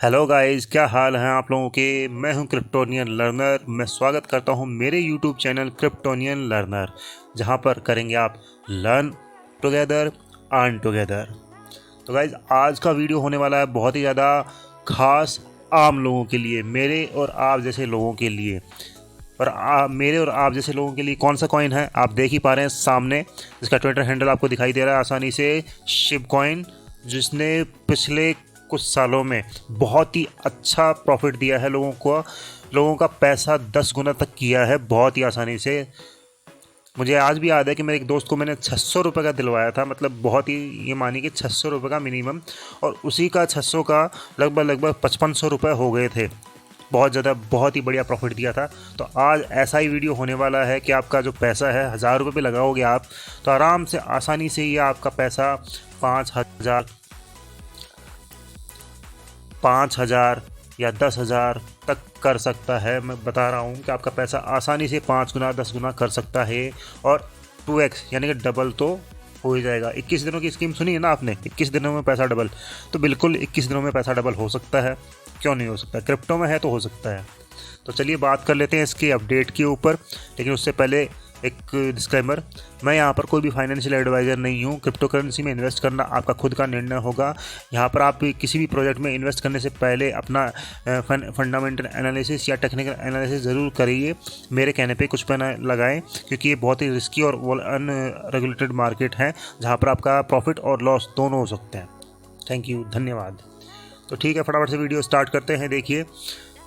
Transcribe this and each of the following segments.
Hello guys, क्या हाल हैं आप लोगों के। मैं हूं क्रिप्टोनियन लर्नर। मैं स्वागत करता हूं मेरे यूट्यूब चैनल क्रिप्टोनियन लर्नर, जहां पर करेंगे आप लर्न टुगेदर, अर्न टुगेदर। तो गाइस, आज का वीडियो होने वाला है बहुत ही ज़्यादा खास आम लोगों के लिए, मेरे और आप जैसे लोगों के लिए। और मेरे और आप जैसे लोगों के लिए कौन सा कॉइन है, आप देख ही पा रहे हैं सामने। इसका ट्विटर हैंडल आपको दिखाई दे रहा है आसानी से, शिब कॉइन, जिसने पिछले कुछ सालों में बहुत ही अच्छा प्रॉफिट दिया है लोगों का पैसा 10 गुना तक किया है बहुत ही आसानी से। मुझे आज भी याद है कि मेरे एक दोस्त को मैंने 600 रुपये का दिलवाया था, मतलब बहुत ही, ये मानिए कि 600 रुपये का मिनिमम, और उसी का 600 का लगभग 5500 रुपये हो गए थे। बहुत ज़्यादा, बहुत ही बढ़िया प्रॉफिट दिया था। तो आज ऐसा ही वीडियो होने वाला है कि आपका जो पैसा है 1000 रुपये पे लगाओगे आप, तो आराम से आसानी से ये आपका पैसा 5,000 या 10,000 तक कर सकता है। मैं बता रहा हूँ कि आपका पैसा आसानी से 5 गुना 10 गुना कर सकता है, और 2x यानी कि डबल तो हो ही जाएगा। 21 दिनों की स्कीम सुनी है ना आपने, 21 दिनों में पैसा डबल। तो बिल्कुल 21 दिनों में पैसा डबल हो सकता है, क्यों नहीं हो सकता। क्रिप्टो में है तो हो सकता है। तो चलिए बात कर लेते हैं इसके अपडेट के ऊपर, लेकिन उससे पहले एक डिस्क्लेमर। मैं यहाँ पर कोई भी फाइनेंशियल एडवाइज़र नहीं हूँ। क्रिप्टो करेंसी में इन्वेस्ट करना आपका खुद का निर्णय होगा। यहाँ पर आप किसी भी प्रोजेक्ट में इन्वेस्ट करने से पहले अपना फंडामेंटल एनालिसिस या टेक्निकल एनालिसिस ज़रूर करिए। मेरे कहने पे कुछ पे ना लगाएं, क्योंकि ये बहुत ही रिस्की और अनरेगुलेटेड मार्केट है, जहाँ पर आपका प्रॉफिट और लॉस दोनों हो सकते हैं। थैंक यू, धन्यवाद। तो ठीक है, फटाफट से वीडियो स्टार्ट करते हैं। देखिए,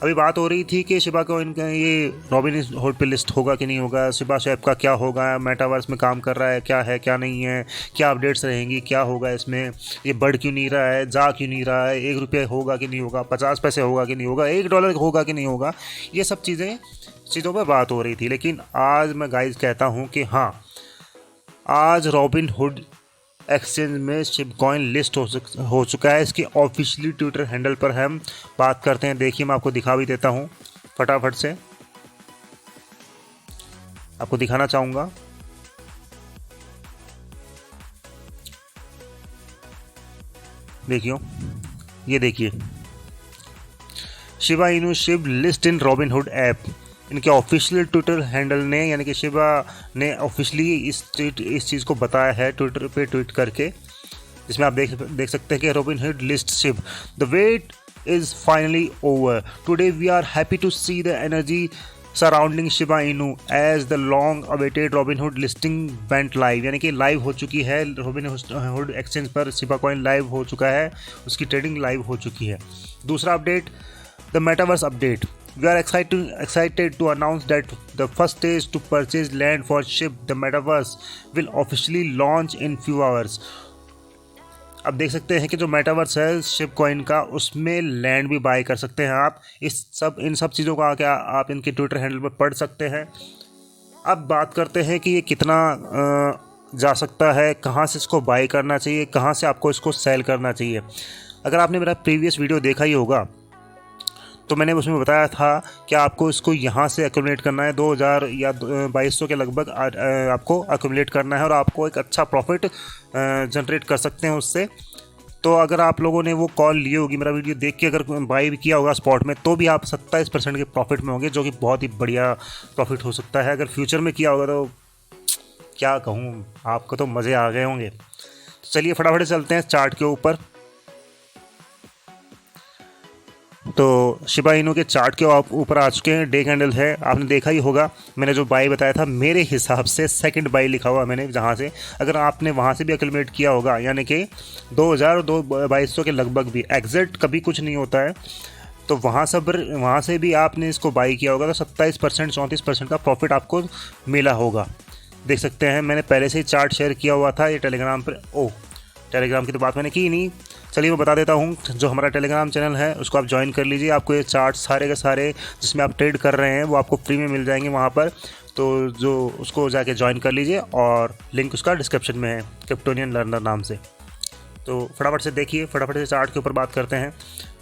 अभी बात हो रही थी कि शिबा कॉइन का ये रॉबिनहुड पे लिस्ट होगा कि नहीं होगा, शिबा स्वैप का क्या होगा, मेटावर्स में काम कर रहा है क्या नहीं है, क्या अपडेट्स रहेंगी, क्या होगा इसमें, ये बढ़ क्यों नहीं रहा है, जा क्यों नहीं रहा है, 1 रुपये होगा कि नहीं होगा, 50 पैसे होगा कि नहीं होगा, $1 होगा कि नहीं होगा, ये सब चीज़ों पर बात हो रही थी। लेकिन आज मैं गाइज कहता हूँ कि हाँ, आज रॉबिनहुड एक्सचेंज में शिब कॉइन लिस्ट हो चुका है। इसकी ऑफिशियली ट्विटर हैंडल पर हम बात करते हैं। देखिए, मैं आपको दिखा भी देता हूं, फटाफट से आपको दिखाना चाहूँगा। देखियो, ये देखिए, शिबा इनू शिब लिस्ट इन रॉबिनहुड ऐप। इनके ऑफिशियल ट्विटर हैंडल ने, यानी कि शिबा ने ऑफिशियली इस चीज़ को बताया है ट्विटर पे ट्वीट करके, जिसमें आप देख सकते हैं कि Robinhood list Shib, the wait is finally over today, we are happy to see the energy surrounding Shiba Inu as the long awaited Robinhood listing went live. यानी कि लाइव हो चुकी है, रॉबिनहुड एक्सचेंज पर शिबा कॉइन लाइव हो चुका है, उसकी ट्रेडिंग लाइव हो चुकी है। दूसरा update, the metaverse update. We are excited to announce that the first stage to purchase land for SHIB, the Metaverse, will officially launch in few hours. अब देख सकते हैं कि जो मेटावर्स है शिब कॉइन का, उसमें लैंड भी बाय कर सकते हैं आप। इन सब चीज़ों का क्या आप इनके ट्विटर हैंडल पर पढ़ सकते हैं। अब बात करते हैं कि ये कितना जा सकता है, कहाँ से इसको बाय करना चाहिए, कहाँ से आपको इसको सेल करना चाहिए। अगर आपने मेरा प्रीवियस वीडियो देखा ही होगा, तो मैंने उसमें बताया था कि आपको इसको यहाँ से एक्यूमुलेट करना है, 2000 या 2200 के लगभग आपको एक्यूमुलेट करना है, और आपको एक अच्छा प्रॉफिट जनरेट कर सकते हैं उससे। तो अगर आप लोगों ने वो कॉल ली होगी, मेरा वीडियो देख के अगर बाई भी किया होगा स्पॉट में, तो भी आप 27% के प्रॉफिट में होंगे, जो कि बहुत ही बढ़िया प्रॉफिट हो सकता है। अगर फ्यूचर में किया होगा तो क्या कहूँ, आपको तो मज़े आ गए होंगे। तो चलिए फटाफट चलते हैं चार्ट के ऊपर। तो शिबा इनू के चार्ट के ऊपर आ चुके हैं। डे कैंडल है, आपने देखा ही होगा। मैंने जो बाई बताया था, मेरे हिसाब से सेकंड बाई लिखा हुआ मैंने जहाँ से, अगर आपने वहाँ से भी एक्यूमुलेट किया होगा, यानी कि 2000 और 2200 के लगभग भी, एग्जैक्ट कभी कुछ नहीं होता है, तो वहाँ से भी आपने इसको बाई किया होगा, तो 27% 34% का प्रॉफिट आपको मिला होगा। देख सकते हैं, मैंने पहले से ही चार्ट शेयर किया हुआ था ये टेलीग्राम पर। टेलीग्राम की तो बात मैंने की नहीं, चलिए मैं बता देता हूँ। जो हमारा टेलीग्राम चैनल है उसको आप ज्वाइन कर लीजिए। आपको ये चार्ट सारे के सारे जिसमें आप ट्रेड कर रहे हैं वो आपको फ्री में मिल जाएंगे वहाँ पर। तो जो उसको जाके ज्वाइन कर लीजिए, और लिंक उसका डिस्क्रिप्शन में है, क्रिप्टोनियन लर्नर नाम से। तो फटाफट से देखिए, फटाफट से चार्ट के ऊपर बात करते हैं।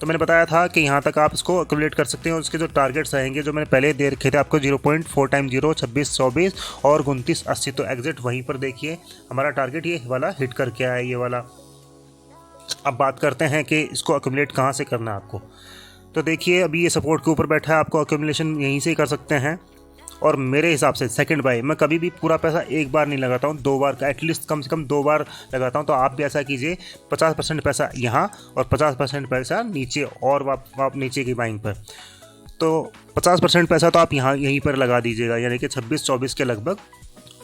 तो मैंने बताया था कि यहाँ तक आप इसको एक्यूमुलेट कर सकते हैं, और उसके जो टारगेट्स रहेंगे जो मैंने पहले दे रखे थे आपको, 0.4 टाइम 0, 26, 24 और 29, 80। तो एग्जैक्ट वहीं पर देखिए हमारा टारगेट ये वाला हिट करके आया, ये वाला अब बात करते हैं कि इसको अक्यूमुलेट कहाँ से करना है आपको। तो देखिए अभी ये सपोर्ट के ऊपर बैठा है, आपको अक्यूमुलेशन यहीं से ही कर सकते हैं। और मेरे हिसाब से सेकंड बाय मैं कभी भी पूरा पैसा एक बार नहीं लगाता हूँ, 2 बार, एटलीस्ट कम से कम 2 बार लगाता हूँ। तो आप भी ऐसा कीजिए, 50% पैसा यहाँ और 50% पैसा नीचे और वाप नीचे की बाइंग पर। तो 50% पैसा तो आप यहाँ यहीं पर लगा दीजिएगा, यानी कि 26-24 के लगभग।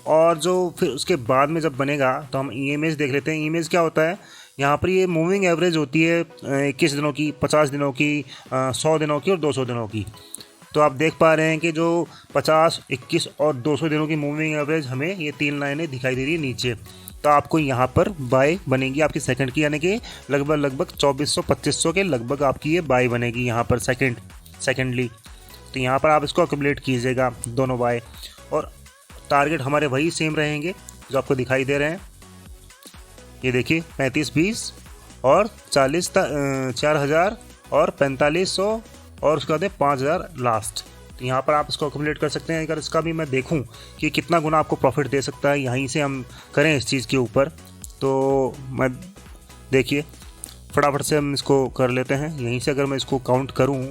और जो फिर उसके बाद में जब बनेगा तो हम EMAs देख लेते हैं। EMAs क्या होता है, यहाँ पर ये मूविंग एवरेज होती है 21 दिनों की, 50 दिनों की, 100 दिनों की और 200 दिनों की। तो आप देख पा रहे हैं कि जो 50, 21 और 200 दिनों की मूविंग एवरेज हमें ये 3 लाइनें दिखाई दे रही है नीचे। तो आपको यहाँ पर बाय बनेगी आपकी सेकंड की, यानी कि लगभग 2400-2500 के लगभग आपकी ये बाय बनेगी यहाँ पर सेकंडली। तो यहाँ पर आप इसको अक्यूमुलेट कीजिएगा दोनों बाय। और टारगेट हमारे वही सेम रहेंगे जो आपको दिखाई दे रहे हैं। ये देखिए 35-20 और 4000 और 4500 और उसके बाद 5000 लास्ट। तो यहाँ पर आप इसको अक्यूमुलेट कर सकते हैं। अगर इसका भी मैं देखूँ कि कितना गुना आपको प्रॉफिट दे सकता है, यहीं से हम करें इस चीज़ के ऊपर, तो मैं देखिए फटाफट से हम इसको कर लेते हैं। यहीं से अगर मैं इसको काउंट करूँ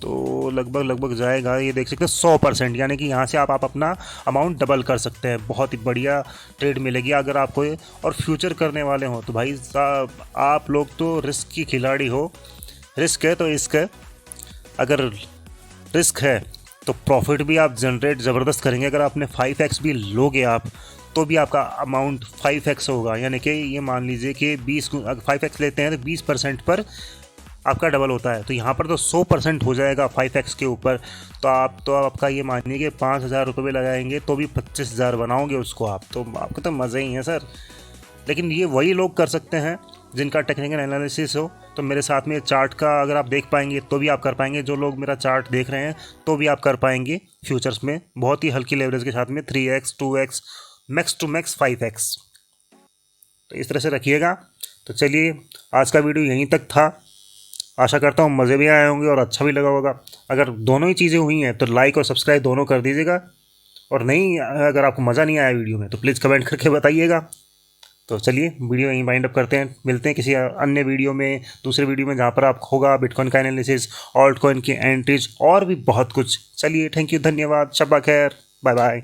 तो लगभग जाएगा, ये देख सकते हैं 100%, यानी कि यहाँ से आप अपना अमाउंट डबल कर सकते हैं। बहुत ही बढ़िया ट्रेड मिलेगी अगर आपको और फ्यूचर करने वाले हो तो भाई साहब आप लोग तो रिस्क की खिलाड़ी हो। रिस्क है तो इश्क है, अगर रिस्क है तो प्रॉफिट भी आप जनरेट ज़बरदस्त करेंगे। अगर आपने 5x भी लोगे आप तो भी आपका अमाउंट 5x होगा, यानी कि ये मान लीजिए कि 5x लेते हैं तो 20% पर आपका डबल होता है। तो यहाँ पर तो 100% हो जाएगा 5x के ऊपर। तो आपका ये मानिए कि 5000 रुपये लगाएंगे तो भी 25,000 बनाओगे उसको आप, तो आपका तो मज़े ही है सर। लेकिन ये वही लोग कर सकते हैं जिनका टेक्निकल एनालिसिस हो। तो मेरे साथ में चार्ट का अगर आप देख पाएंगे तो भी आप कर पाएंगे। जो लोग मेरा चार्ट देख रहे हैं तो भी आप कर पाएंगे फ्यूचर्स में बहुत ही हल्की लेवरेज के साथ में 3x 2x max to max 5x। तो इस तरह से रखिएगा। तो चलिए आज का वीडियो यहीं तक था। आशा करता हूँ मज़े भी आए होंगे और अच्छा भी लगा होगा। अगर दोनों ही चीज़ें हुई हैं तो लाइक और सब्सक्राइब दोनों कर दीजिएगा। और नहीं, अगर आपको मज़ा नहीं आया वीडियो में तो प्लीज़ कमेंट करके बताइएगा। तो चलिए वीडियो यहीं वाइंड अप करते हैं। मिलते हैं किसी अन्य वीडियो में, दूसरे वीडियो में, जहाँ पर आप होगा बिटकॉइन का एनालिसिस, ऑल्ट कॉइन की एंट्रीज और भी बहुत कुछ। चलिए थैंक यू, धन्यवाद, शब्बा खैर, बाय बाय।